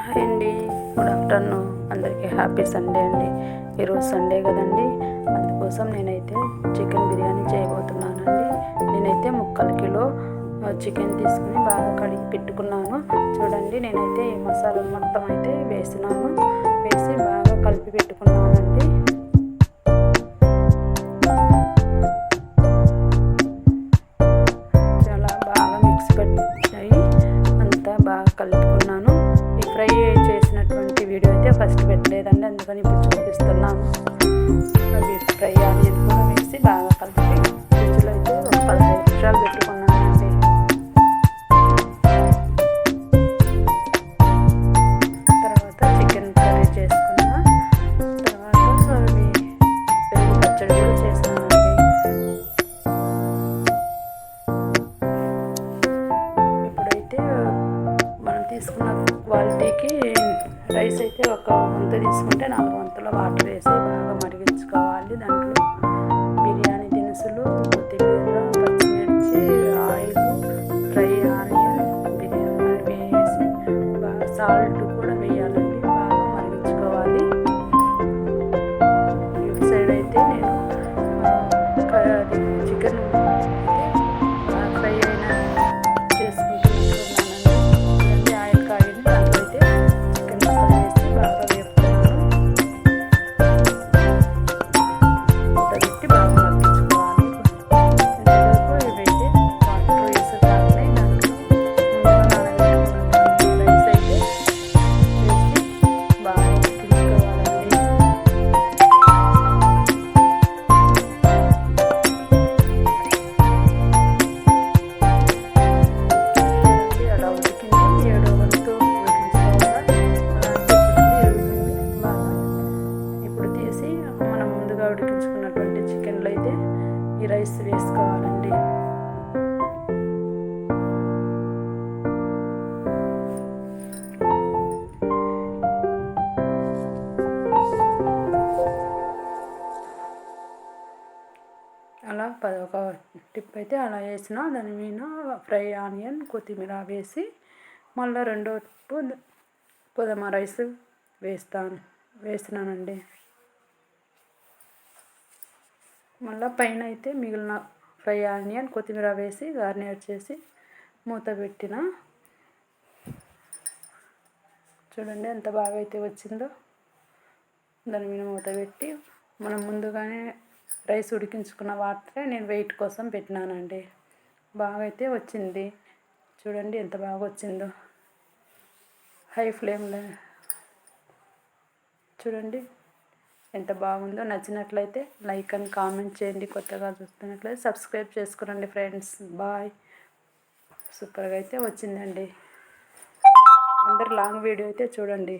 Hi అండి, good afternoon. అందరికీ happy Sunday అండి. ఈరోజు సండే కదండి, అందుకోసం నేనైతే చికెన్ బిర్యానీ చేయబోతున్నానండి. నేనైతే 3 కిలో చికెన్ తీసుకుని బాగా కడిగి పెట్టుకున్నాను. చూడండి, నేనైతే ఈ మసాలా మొత్తం అయితే వేసి బాగా కలిపి పెట్టుకున్నానండి. చాలా బాగా మిక్స్ పట్టాయి, అంతా బాగా కలుపుకున్నాను. ఈ ఫ్రై చేసినటువంటి వీడియో అయితే ఫస్ట్ పెట్టలేదండి, అందుకని ఇప్పుడు చూపిస్తున్నాను. అవి ఫ్రై ఆనియన్ కూడా వేసి బాగా కలిపి ఫ్రిడ్జ్లో అయితే ఒక 15 నిమిషాలు పెట్టుకున్నానండి. తర్వాత చికెన్ కర్రీ చేసుకున్న తర్వాత అవి పెరుగు పచ్చడి కూడా చేస్తున్నానండి. ఇప్పుడైతే మనం తీసుకున్న క్వాలిటీకి రైస్ అయితే ఒక వంతు తీసుకుంటే 4 వంతుల వాటర్ వేసి బాగా మరిగించుకోవాలి. దాంట్లో బిర్యానీ దినుసులు, కొత్తిమీర, పచ్చిమిర్చి, ఆయిల్, ఫ్రై ఆనియన్, బిర్యానీ వేసి బాగా సాల్ట్ కూడా వేయాలండి. బాగా మరిగించుకోవాలి. ఇటు సైడ్ అయితే నేను చికెన్ ఫ్రై అయిన చేసుకుంటున్నానండి. ఆయిల్ కాగింది, దాంట్లో అయితే చికెన్ ముక్కలు వేసి బాగా వేపుతున్నాను. మూత పెట్టి బాగా మగ్గించుకోవాలి. ఇంతవరకు ఇవైతే వాటర్ వేసి కాగినాయి. దాంట్లో ముందుగా నానబెట్టుకున్న రైస్ అయితే వేసి బాగా ఉడికించుకోవాలండి. అలా ఉడికింది, 7వ వంతు ఉడికించుకోవాలి. బాగా ఇప్పుడు తీసి మనం ముందుగా ఉడికించుకున్నటువంటి చికెన్లో అయితే ఈ రైస్ వేసుకోవాలండి. అలా ఒక టిప్ అయితే అలా వేసిన దాని మీద ఫ్రై ఆనియన్, కొత్తిమీర వేసి మళ్ళీ రెండో పుదమ రైస్ వేసినానండి. మళ్ళీ పైన అయితే మిగిలిన ఫ్రై ఆనియన్, కొత్తిమీర వేసి గార్నిష్ చేసి మూత పెట్టిన. చూడండి ఎంత బాగా అయితే వచ్చిందో. దాని మీద మూత పెట్టి మనం ముందుగానే రైస్ ఉడికించుకున్న వాటరే నేను వెయిట్ కోసం పెట్టినానండి. బాగా అయితే వచ్చింది. చూడండి ఎంత బాగా వచ్చిందో. హై ఫ్లేమ్లో చూడండి ఎంత బాగుందో. నచ్చినట్లయితే లైక్ అండ్ కామెంట్ చేయండి. కొత్తగా చూస్తున్నట్లయితే సబ్స్క్రైబ్ చేసుకోండి ఫ్రెండ్స్. బాయ్. సూపర్గా అయితే వచ్చిందండి. అందరు లాంగ్ వీడియో అయితే చూడండి.